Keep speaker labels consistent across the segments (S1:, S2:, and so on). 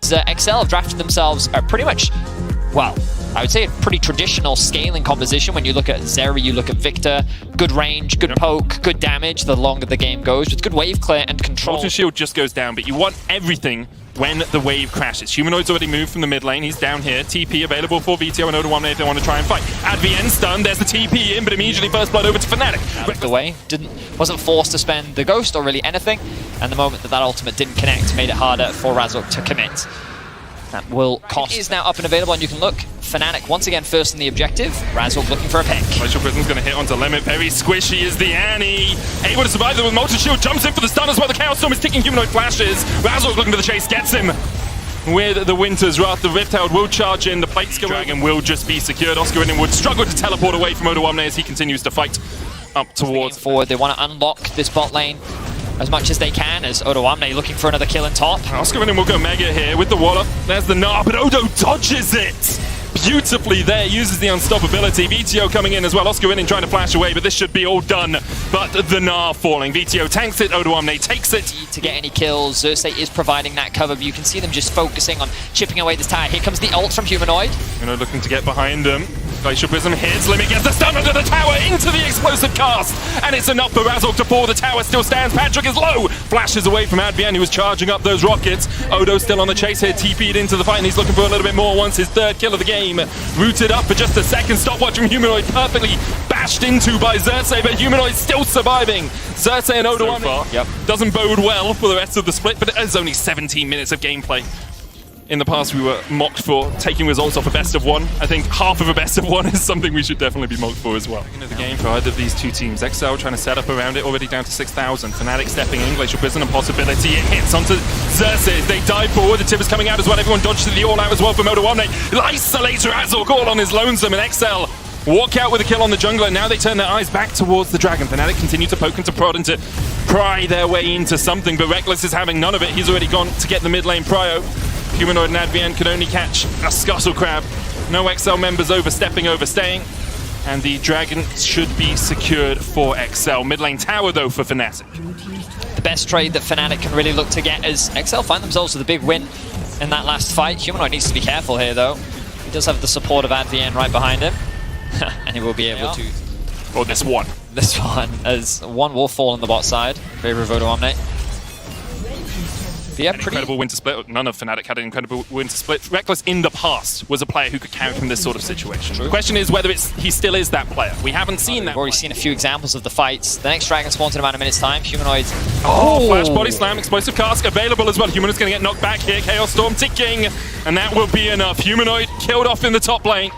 S1: because XL have drafted themselves pretty much, well, I would say a pretty traditional scaling composition. When you look at Zeri, you look at Victor, good range, good poke, good damage the longer the game goes, with good wave clear and control.
S2: Molten Shield just goes down, but you want everything when the wave crashes. Humanoid's already moved from the mid lane. He's down here. TP available for VTO and Oda1 if they want to try and fight. ADVN stun. There's the TP in, but immediately first blood over to Fnatic.
S1: Out of the way. Wasn't forced to spend the Ghost or really anything. And the moment that ultimate didn't connect made it harder for Razork to commit. That will cost. It is now up and available, and you can look. Fnatic once again first in the objective. Razork looking for a pick.
S2: Glacial Prism's going to hit onto Limit. Very squishy is the Annie. Able to survive them with Molten Shield. Jumps in for the stun as well. The Chaos Storm is ticking. Humanoid flashes. Razork looking for the chase. Gets him. With the Winter's Wrath, the Rift Herald will charge in. The plates go. Dragon will just be secured. Oscar Winning would struggle to teleport away from Oda1 as he continues to fight up towards
S1: forward. They want to unlock this bot lane as much as they can, as Oda1 looking for another kill in top.
S2: Oscar Winning will go Mega here with the Wallop. There's the Gnar, but Odo dodges it beautifully there, uses the unstoppability. VTO coming in as well. Oscar Winning trying to flash away, but this should be all done. But the Gnar falling. VTO tanks it, Oda1 takes it.
S1: To get any kills, Xerxes is providing that cover, but you can see them just focusing on chipping away this tower. Here comes the ult from Humanoid.
S2: Humanoid looking to get behind them. Glacial Prism hits, Limit gets the stun under the tower, into the explosive cast, and it's enough for Razork to fall. The tower still stands, Patrick is low, flashes away from ADVN, who was charging up those rockets. Odo still on the chase here, TP'd into the fight, and he's looking for a little bit more once his third kill of the game. Rooted up for just a second, stopwatch from Humanoid, perfectly bashed into by Xerxes, but Humanoid still surviving. Xerxes and Odo doesn't bode well for the rest of the split, but it is only 17 minutes of gameplay. In the past, we were mocked for taking results off a best of one. I think half of a best of one is something we should definitely be mocked for as well. Into the game for either of these two teams. XL trying to set up around it, already down to 6,000. Fnatic stepping in, Glacial Prison and possibility. It hits onto Xerxes. They dive forward. The tip is coming out as well. Everyone dodges to the all-out as well from Oda1. Isolates Razork all on his lonesome, and XL walk out with a kill on the jungler. Now they turn their eyes back towards the Dragon. Fnatic continue to poke and to prod and to pry their way into something, but Reckless is having none of it. He's already gone to get the mid lane prio. Humanoid and ADVN can only catch a Scuttle Crab. No XL members overstepping, overstaying. And the Dragon should be secured for XL. Mid lane tower, though, for Fnatic.
S1: The best trade that Fnatic can really look to get as XL find themselves with a big win in that last fight. Humanoid needs to be careful here, though. He does have the support of ADVN right behind him. And he will be able to...
S2: Or this one.
S1: This one, as one will fall on the bot side. Favor of Oda1. Yeah,
S2: incredible winter split. None of Fnatic had an incredible winter split. Reckless in the past was a player who could carry from this sort of situation. True. The question is whether he still is that player. We haven't seen that.
S1: We've already seen a few examples of the fights. The next Dragon spawns in about a minute's time. Humanoid.
S2: Oh, flash body slam, explosive cask available as well. Humanoid's going to get knocked back here. Chaos Storm ticking, and that will be enough. Humanoid killed off in the top lane.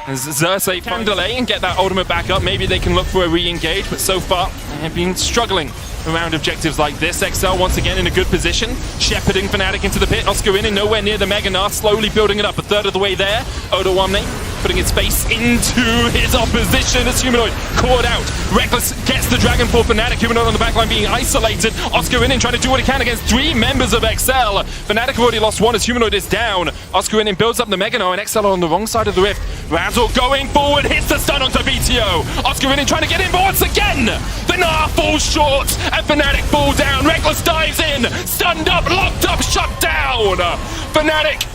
S2: As Xerxes can delay and get that ultimate back up. Maybe they can look for a re-engage, but so far they have been struggling around objectives like this. XL once again in a good position, shepherding Fnatic into the pit. Oscar in nowhere near the Mega Gnar, slowly building it up, a third of the way there. Oda1 putting its face into his opposition as Humanoid caught out. Reckless gets the Dragon for Fnatic. Humanoid on the backline being isolated. Oscar trying to do what he can against three members of XL. Fnatic have already lost one as Humanoid is down. Oscar builds up the Mega Gnar, and XL are on the wrong side of the rift. Razork going forward, hits the stun onto VTO. Oscar trying to get in, but once again, the Gnar falls short. And Fnatic fall down. Reckless dives in. Stunned up, locked up, shut down. Fnatic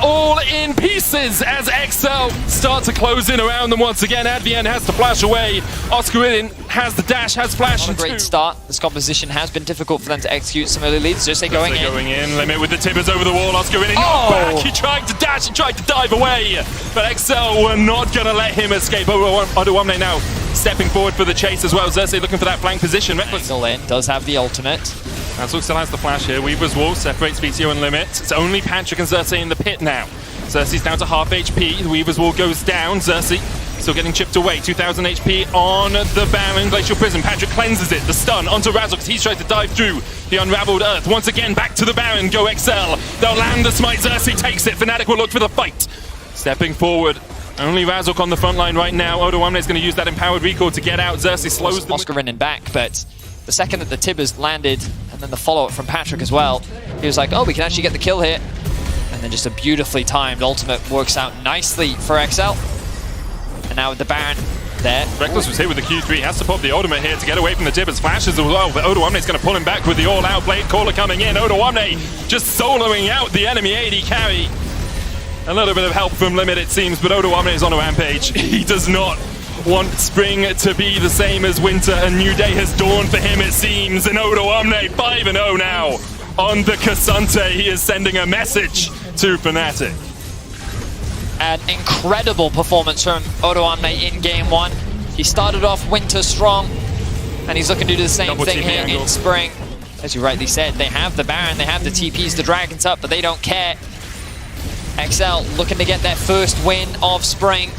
S2: all in pieces as XL start to close in around them once again. ADVN has to flash away. Oscar has the dash, has flash.
S1: Not a great start. This composition has been difficult for them to execute some early leads. Just going in.
S2: Limit with the tibbers over the wall. Oscar knocked back. He tried to dash, he tried to dive away. But XL were not going to let him escape. Oda1 now stepping forward for the chase as well. Xerxes looking for that flank position. Reckless
S1: does have the ultimate.
S2: Razork still has the flash here. Weaver's Wall separates VTO and Limit. It's only Patrick and Xerxes in the pit now. Xerxes down to half HP. The Weaver's Wall goes down. Xerxes still getting chipped away. 2,000 HP on the Baron. Glacial Prism. Patrick cleanses it. The stun onto Razork as he's tried to dive through the unraveled earth. Once again, back to the Baron. Go XL. They'll land the smite. Xerxes takes it. Fnatic will look for the fight. Stepping forward. Only Razork on the front line right now. Oda1 is going to use that empowered recall to get out. Xerxes slows them.
S1: Oscar in back, but the second that the Tibbers landed, and then the follow-up from Patrick as well, he was like, oh, we can actually get the kill here. And then just a beautifully timed ultimate works out nicely for XL. And now with the Baron there.
S2: Reckless was hit with the Q3, has to pop the ultimate here to get away from the Tibbers. Flashes as well, but Odoamne's going to pull him back with the all-out blade caller coming in. Odoamne just soloing out the enemy AD carry. A little bit of help from Limit, it seems, but Odoamne is on a rampage. He does not want spring to be the same as winter. A new day has dawned for him, it seems, and Odoamne 5-0 now on the Cassante. He is sending a message to Fnatic.
S1: An incredible performance from Odoamne in game one. He started off winter strong, and he's looking to do the same
S2: Double
S1: thing
S2: TP
S1: here
S2: angle.
S1: in spring. As you rightly said, they have the Baron, they have the TPs, the Dragons up, but they don't care. XL looking to get their first win of spring,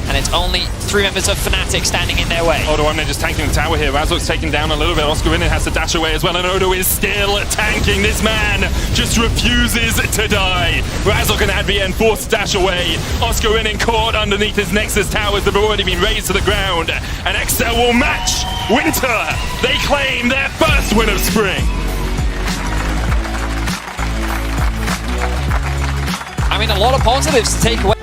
S1: and it's only 3 members of Fnatic standing in their way.
S2: Odoamne just tanking the tower here. Razork's taken down a little bit. Oscar Winnan has to dash away as well, and Odo is still tanking. This man just refuses to die. Razork and Advien forced to dash away. Oscar Winnan caught underneath his Nexus towers that have already been razed to the ground, and XL will match Winter. They claim their first win of spring.
S1: I mean, a lot of positives to take away.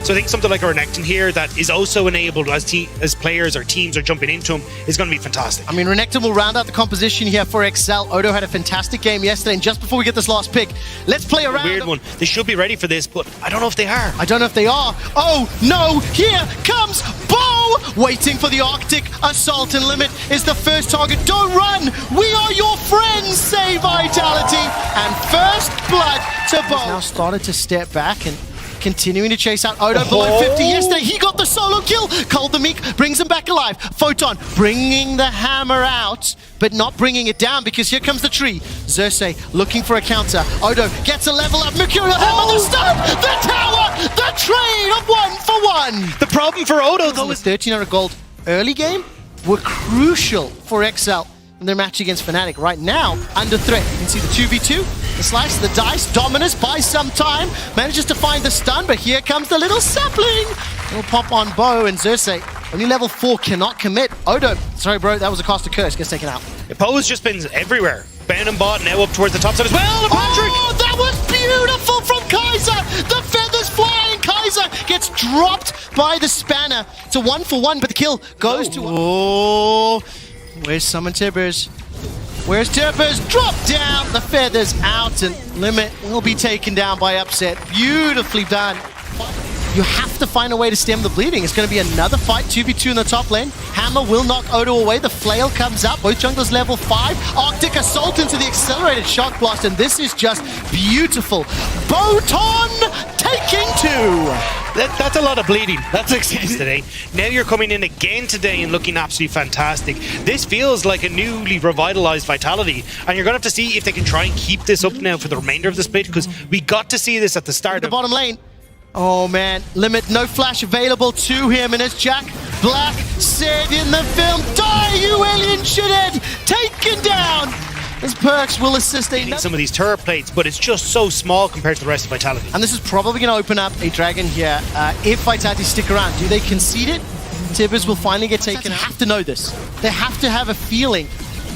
S3: So I think something like a Renekton here that is also enabled as players or teams are jumping into him is going to be fantastic.
S4: I mean, Renekton will round out the composition here for XL. Odo had a fantastic game yesterday, and just before we get this last pick, let's play around.
S3: Weird one. They should be ready for this, but I don't know if they are.
S4: I don't know if they are. Oh, no, here comes Bo! Waiting for the Arctic Assault, and Limit is the first target. Don't run! We are your friends, say Vitality! And first blood to Bo. He's now started to step back and continuing to chase out Odo below 50. Yesterday, he got the solo kill. Cold the Meek brings him back alive. Photon bringing the hammer out, but not bringing it down because here comes the tree. Xerxes looking for a counter. Odo gets a level up. Mercurial hammer, the stun, the tower, the trade of 1-for-1.
S3: The problem for Odo, though,
S4: The
S3: is
S4: 1300 gold early game were crucial for XL in their match against Fnatic. Right now, under threat. You can see the 2v2, the slice, the dice. Dominus buys some time, manages to find the stun, but here comes the little sapling. It'll pop on Bo, and Xerxes, only level 4, cannot commit. Odo, sorry bro, that was a caster curse, gets taken out.
S3: Poe's just been everywhere. Ban and bot, now up towards the top side as well. And Patrick!
S4: Oh, that was beautiful from Kaiser! The feathers flying! Kaiser gets dropped by the spanner. It's a 1-for-1, but the kill goes to... Oh, where's Summon Tibbers? Where's Tibbers? Drop down! The feathers out, and Limit will be taken down by Upset. Beautifully done. You have to find a way to stem the bleeding. It's going to be another fight, 2v2 in the top lane. Hammer will knock Odo away. The flail comes up. Both junglers level 5. Arctic Assault into the accelerated shock blast, and this is just beautiful. Boton taking 2.
S3: That's a lot of bleeding. That's success today. Now you're coming in again today and looking absolutely fantastic. This feels like a newly revitalized Vitality, and you're going to have to see if they can try and keep this up now for the remainder of the split, because we got to see this at the start
S4: The
S3: of
S4: bottom lane. Oh man, Limit, no flash available to him, and as Jack Black said in the film, die you alien shithead, taken down. His perks will assist
S3: some of these turret plates, but it's just so small compared to the rest of Vitality.
S4: And this is probably going to open up a dragon here. If Vitality stick around, do they concede it? Tibbers will finally get taken out. They have to know this. They have to have a feeling.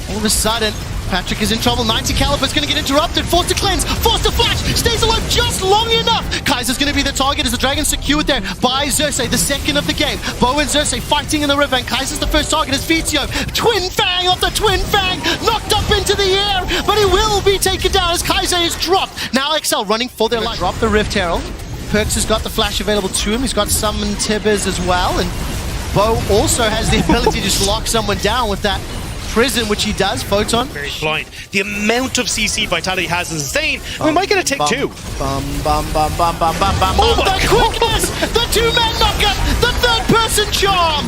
S4: All of a sudden, Patrick is in trouble. 90 Caliber's going to get interrupted. Forced to cleanse. Forced to flash. Stays alive just long enough. Kaiser's going to be the target as the dragon secured there by Xerxes, the second of the game. Bo and Xerxes fighting in the river, and Kaiser's the first target as Vitio. Twin Fang off the Twin Fang. Knocked up into the air, but he will be taken down as Kaiser is dropped. Now XL running for their life. Drop the Rift Herald. Perks has got the flash available to him. He's got Summon Tibbers as well, and Bo also has the ability to just lock someone down with that prison, which he does. Photon.
S3: Very blind. The amount of CC Vitality has is insane. We might get a take 2.
S4: Oh, the quickness! The 2-man knockup! The third-person charm!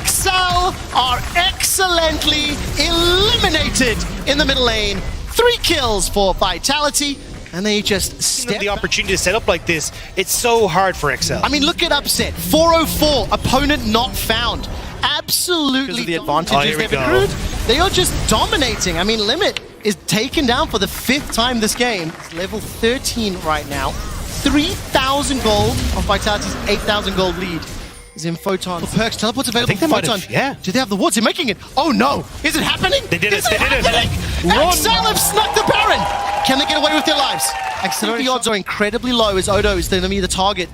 S4: XL are excellently eliminated in the middle lane. 3 kills for Vitality, and they just step
S3: the opportunity to set up like this. It's so hard for XL.
S4: I mean, look at Upset. 404, opponent not found. Absolutely. Because of the advantages they've accrued, they are just dominating. I mean, Limit is taken down for the 5th time this game. It's level 13 right now. 3,000 gold of Vitality's 8,000 gold lead is in Photon. Perks, teleports available for Photon.
S3: Yeah.
S4: Do they have the wards? They're making it. Oh no! Is it happening?
S3: They did it.
S4: They did it. XL have snuck the Baron. Can they get away with their lives? The odds are incredibly low as Odo is going to be the target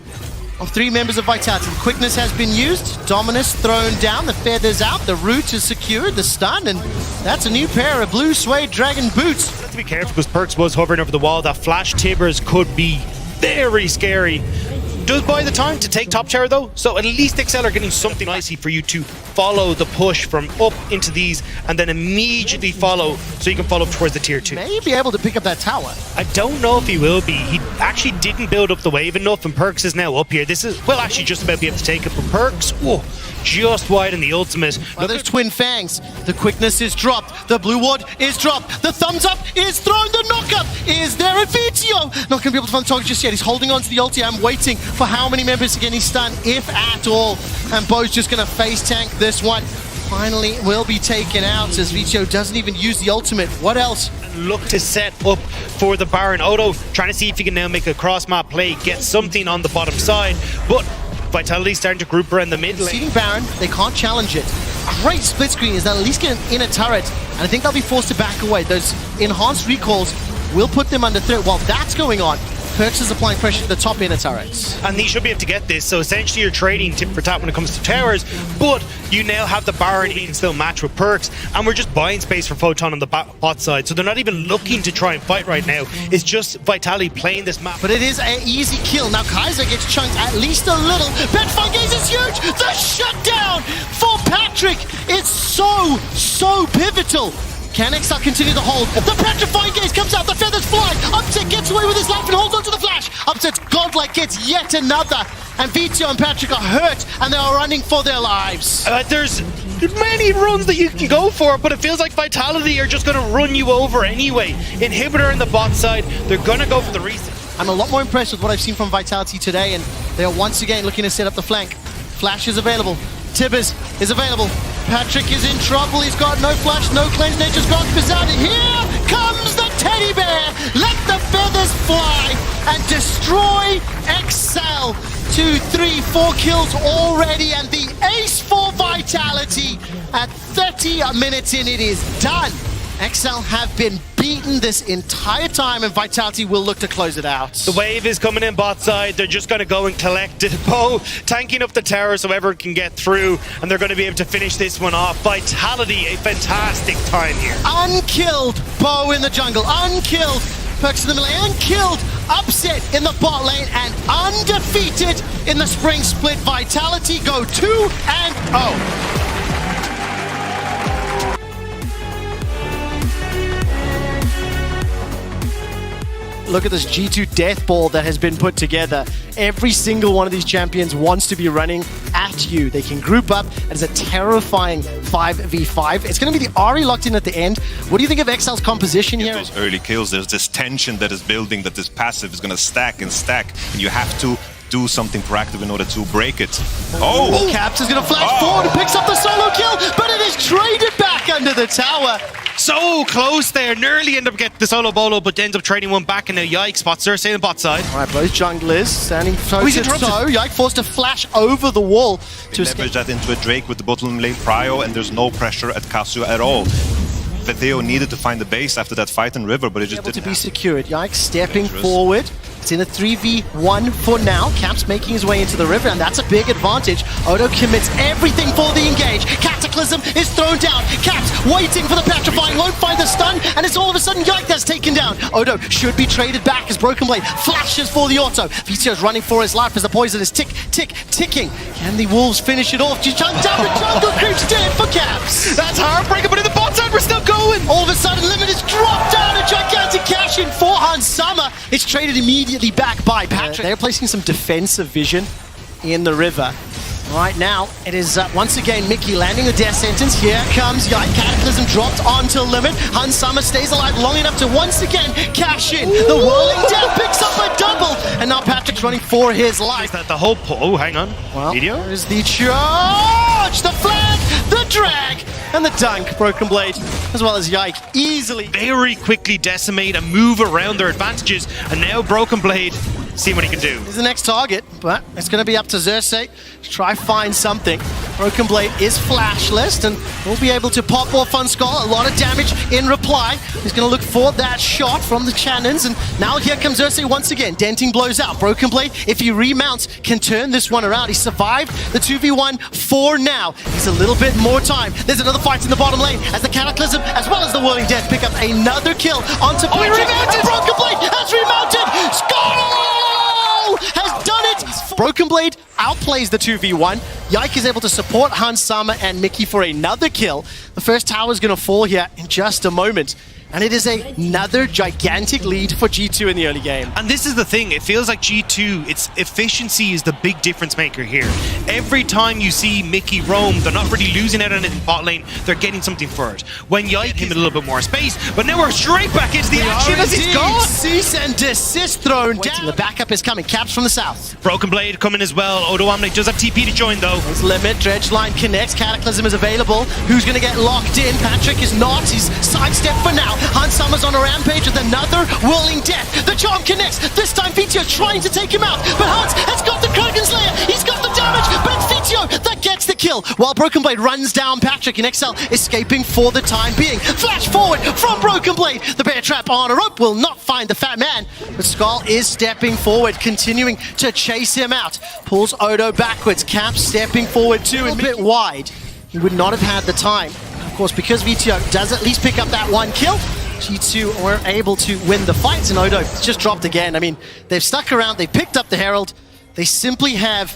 S4: of 3 members of Vitality. Quickness has been used, Dominus thrown down, the feathers out, the root is secured, the stun, and that's a new pair of blue suede dragon boots.
S3: You have to be careful because Perkz was hovering over the wall. That flash Tibbers could be very scary. Does buy the time to take top tower though, so at least XL are getting something icy for you to follow the push from up into these and then immediately follow so you can follow up towards the tier 2.
S4: May be able to pick up that tower.
S3: I don't know if he will be. He actually didn't build up the wave enough and Perkz is now up here. This is, well, actually just about be able to take it, but Perkz, whoa, just wide in the ultimate.
S4: Well, there's Twin Fangs. The quickness is dropped. The blue ward is dropped. The thumbs up is thrown. The knockup is there. A Vitio not going to be able to find the target just yet. He's holding on to the ulti. I'm waiting for how many members again he's stunned, if at all. And Bo's just going to face tank this one. Finally will be taken out as Vitio doesn't even use the ultimate. What else?
S3: Look to set up for the Baron. Odo trying to see if he can now make a cross map play, get something on the bottom side, but Vitality starting to group around the mid lane.
S4: Seeding Baron, they can't challenge it. Great split screen is that at least get an inner turret, and I think they'll be forced to back away. Those enhanced recalls will put them under threat. While that's going on, Perkz is applying pressure to the top inner turrets.
S3: And he should be able to get this, so essentially you're trading tip for tap when it comes to towers, but you now have the Baron he can still match with Perkz, and we're just buying space for Photon on the bot side, so they're not even looking to try and fight right now. It's just Vitality playing this map.
S4: But it is an easy kill. Now Kaiser gets chunked at least a little. Petrifying Gaze is huge! The shutdown for Patrick! It's so pivotal. Can XL continue the hold? The Petrifying Gaze comes out, the feathers fly. Upset gets away with his life and holds on to the flash. Upset's godlike gets yet another. And Vitio and Patrick are hurt and they are running for their lives.
S3: There's many runs that you can go for, but it feels like Vitality are just going to run you over anyway. Inhibitor on the bot side, they're going to go for the reset.
S4: I'm a lot more impressed with what I've seen from Vitality today, and they are once again looking to set up the flank. Flash is available. Tibbers is available. Patrick is in trouble. He's got no flash, no cleanse. Nature's gone bizarre. Here comes the teddy bear. Let the feathers fly and destroy XL. 2, 3, 4 kills already, and the ace for Vitality. At 30 minutes in, it is done. XL have been beaten this entire time, and Vitality will look to close it out.
S3: The wave is coming in bot side. They're just going to go and collect it. Bo tanking up the tower so everyone can get through, and they're going to be able to finish this one off. Vitality, a fantastic time here.
S4: Unkilled Bo in the jungle. Unkilled Perkz in the middle. Unkilled Upset in the bot lane, and undefeated in the spring split. Vitality go 2-0. Look at this G2 death ball that has been put together. Every single one of these champions wants to be running at you. They can group up. It's a terrifying 5v5. It's going to be the Ahri locked in at the end. What do you think of XL's composition here?
S5: Those early kills, there's this tension that is building, that this passive is going to stack and stack, and you have to do something proactive in order to break it. Oh!
S4: Caps is going to flash forward and picks up the solo kill, but it is traded back under the tower.
S3: So close there. Nearly end up getting the solo bolo, but ends up trading one back, and now Yike spots Cersei on the bot side.
S4: All right, both junglers standing toe to toe. Yike forced to flash over the wall to
S5: leverage that into a Drake with the bottom lane prio, and there's no pressure at Kazuya at all. Veteo needed to find the base after that fight in River, but it just didn't
S4: be secured. Yike stepping forward. It's in a 3v1 for now. Caps making his way into the river, and that's a big advantage. Odo commits everything for the engage. Cataclysm is thrown down. Caps waiting for the Petrifying, won't find the stun, and it's all of a sudden Yike that's taken down. Odo should be traded back as Broken Blade flashes for the auto. Vitio's running for his life as the poison is ticking. Can the Wolves finish it off? Just chunk down the jungle creeps dead for Caps.
S3: That's heartbreaking, but in the bot side we're still going.
S4: All of a sudden, Limit is dropped down. A gigantic cash in for Hans Summer. It's traded immediately back by Patrick. They're placing some defensive vision in the river. Right now, it is once again Mickey landing the death sentence. Here comes Yike. Cataclysm dropped onto Limit. Hans Summer stays alive long enough to once again cash in. The whirling death picks up a double, and now Patrick's running for his life.
S3: Is that the whole oh, hang on.
S4: Well,
S3: video?
S4: There's the charge, the flag, the drag, and the dunk. Broken Blade, as well as Yike, easily.
S3: Very quickly decimate and move around their advantages, and now Broken Blade, see what he can do.
S4: He's the next target, but it's going to be up to Cersei to try find something. Broken Blade is flashless and will be able to pop off on Skull. A lot of damage in reply. He's going to look for that shot from the cannons, and now here comes Ursay once again. Denting blows out. Broken Blade, if he remounts, can turn this one around. He survived the 2v1 for now. He's a little bit more time. There's another fight in the bottom lane as the Cataclysm as well as the Whirling Death pick up another kill onto Patrick. Broken Blade has remounted. Skull has done it. Broken Blade outplays the 2v1. Yike is able to support Hans Sama and Mickey for another kill. The first tower is going to fall here in just a moment. And it is another gigantic lead for G2 in the early game.
S3: And this is the thing, it feels like G2, its efficiency is the big difference maker here. Every time you see Mickey roam, they're not really losing out on it in bot lane, they're getting something for it. When Yike him a little bit more space, but now we're straight back into the action as he's gone.
S4: Cease and desist thrown down. The backup is coming, Caps from the south.
S3: Broken Blade coming as well, Odoamne does have TP to join though.
S4: There's Limit, Dredge line connects, Cataclysm is available. Who's going to get locked in? Patrick is not, he's sidestepped for now. Hans Sama's on a rampage with another Whirling Death. The charm connects. This time Vitio trying to take him out. But Hans has got the Kraken Slayer. He's got the damage. But it's Vitio that gets the kill. While Broken Blade runs down Patrick and XL escaping for the time being. Flash forward from Broken Blade. The bear trap on a rope will not find the fat man. But Skull is stepping forward, continuing to chase him out. Pulls Odo backwards. Cap stepping forward too, a bit wide. He would not have had the time. Of course, because Vitio does at least pick up that one kill, G2 were able to win the fight, and Odo just dropped again. I mean, they've stuck around, they picked up the Herald, they simply have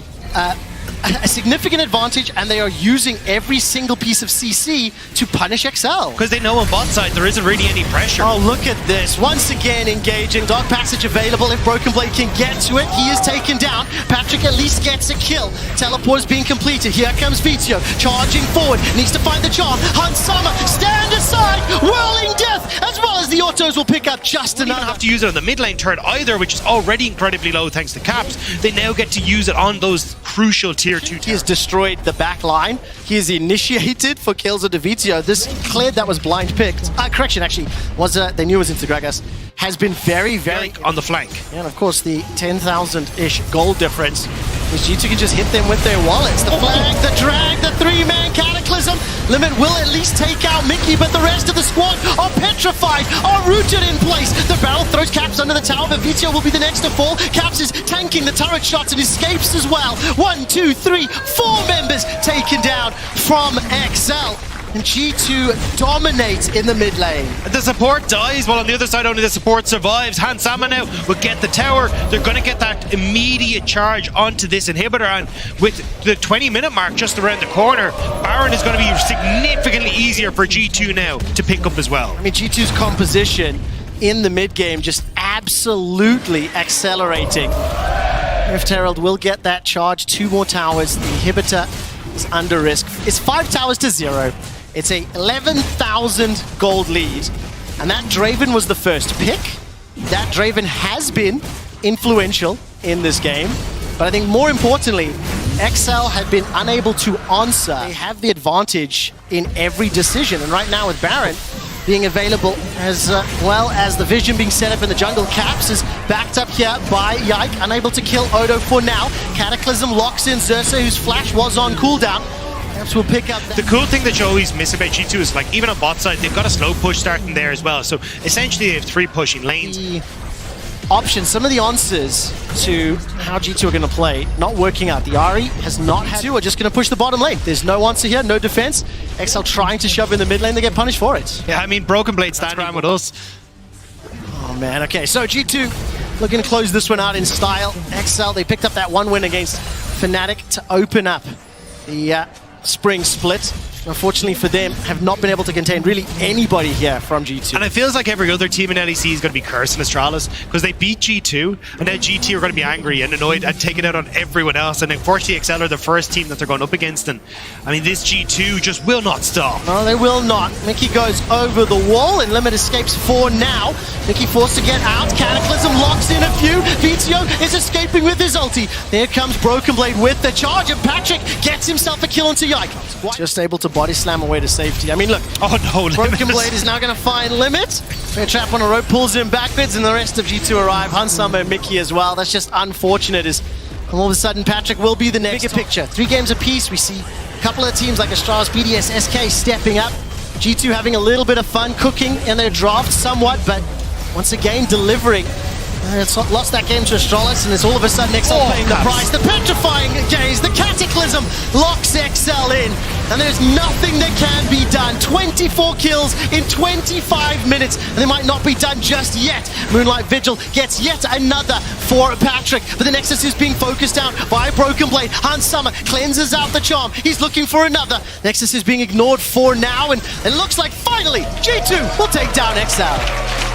S4: a significant advantage, and they are using every single piece of CC to punish XL.
S3: Because they know on bot side there isn't really any pressure.
S4: Oh, look at this. Once again engaging. Dark Passage available. If Broken Blade can get to it, he is taken down. Patrick at least gets a kill. Teleport is being completed. Here comes Vitio. Charging forward. Needs to find the charm. Hans Sama, stand aside. Whirling Death, as well as the autos will pick up just enough.
S3: They don't have to use it on the mid lane turret either, which is already incredibly low thanks to Caps. They now get to use it on those crucial tier 2
S4: He has destroyed the back line. He is initiated for kills of Devitio. This cleared that was blind picked. Correction, actually, was they knew it was into Gragas. Has been very, very
S3: on the flank.
S4: And of course, the 10,000-ish gold difference. Is G2 can just hit them with their wallets. The flag, the drag, the three-man Cataclysm. Limit will at least take out Mickey, but the rest of the squad are petrified, are rooted in place. The barrel throws Caps under the tower, but Vitio will be the next to fall. Caps is tanking the turret shots and escapes as well. 1, 2, 3, 4 members taken down from XL. And G2 dominates in the mid lane.
S3: The support dies, while on the other side only the support survives. Hans Sama now will get the tower. They're going to get that immediate charge onto this inhibitor, and with the 20-minute mark just around the corner, Baron is going to be significantly easier for G2 now to pick up as well.
S4: I mean, G2's composition in the mid game just absolutely accelerating. Rift Herald will get that charge. 2 more towers. The inhibitor is under risk. It's 5 towers to 0. It's a 11,000 gold lead. And that Draven was the first pick. That Draven has been influential in this game. But I think more importantly, XL had been unable to answer. They have the advantage in every decision. And right now with Baron being available, as well as the vision being set up in the jungle, Caps is backed up here by Yike, unable to kill Odo for now. Cataclysm locks in Xerxes, whose flash was on cooldown. Caps will pick up.
S3: The cool thing that you always miss about G2 is, like, even on bot side, they've got a slow push starting there as well. So essentially they have 3 pushing lanes.
S4: The options, some of the answers to how G2 are going to play, not working out. The Ahri has not had to, are just going to push the bottom lane. There's no answer here, no defense. XL trying to shove in the mid lane, they get punished for it.
S3: Yeah, I mean, Broken Blade standing around with us.
S4: Oh man, okay, so G2 looking to close this one out in style. XL, they picked up that 1 win against Fnatic to open up the spring split. Unfortunately for them, have not been able to contain really anybody here from G2.
S3: And it feels like every other team in LEC is going to be cursing Astralis, because they beat G2, and now G2 are going to be angry and annoyed and take it out on everyone else. And unfortunately, XL are the first team that they're going up against. And I mean, this G2 just will not stop.
S4: No, they will not. Mickey goes over the wall, and Limit escapes for now. Mickey forced to get out. Cataclysm locks in a few. Vitio is escaping with his ulti. There comes Broken Blade with the charge, and Patrick gets himself a kill onto Yike. Just able to body slam away to safety. I mean, look.
S3: Oh no,
S4: Broken Blade is now going to find Limit. Fair trap on a rope, pulls him backwards, and the rest of G2 arrive. Hans Sama and Mickey as well. That's just unfortunate, as all of a sudden Patrick will be the next. Bigger picture. 3 games apiece. We see A couple of teams like Astralis, BDS, SK stepping up. G2 having a little bit of fun cooking in their draft somewhat, but once again delivering. It's lost that game to Astralis, and it's all of a sudden XL paying the price. The petrifying gaze, the cataclysm locks XL in, and there's nothing that can be done. 24 kills in 25 minutes, and they might not be done just yet. Moonlight Vigil gets yet another for Patrick, but the Nexus is being focused out by Broken Blade. Hans Summer cleanses out the charm. He's looking for another. Nexus is being ignored for now, and it looks like finally G2 will take down XL.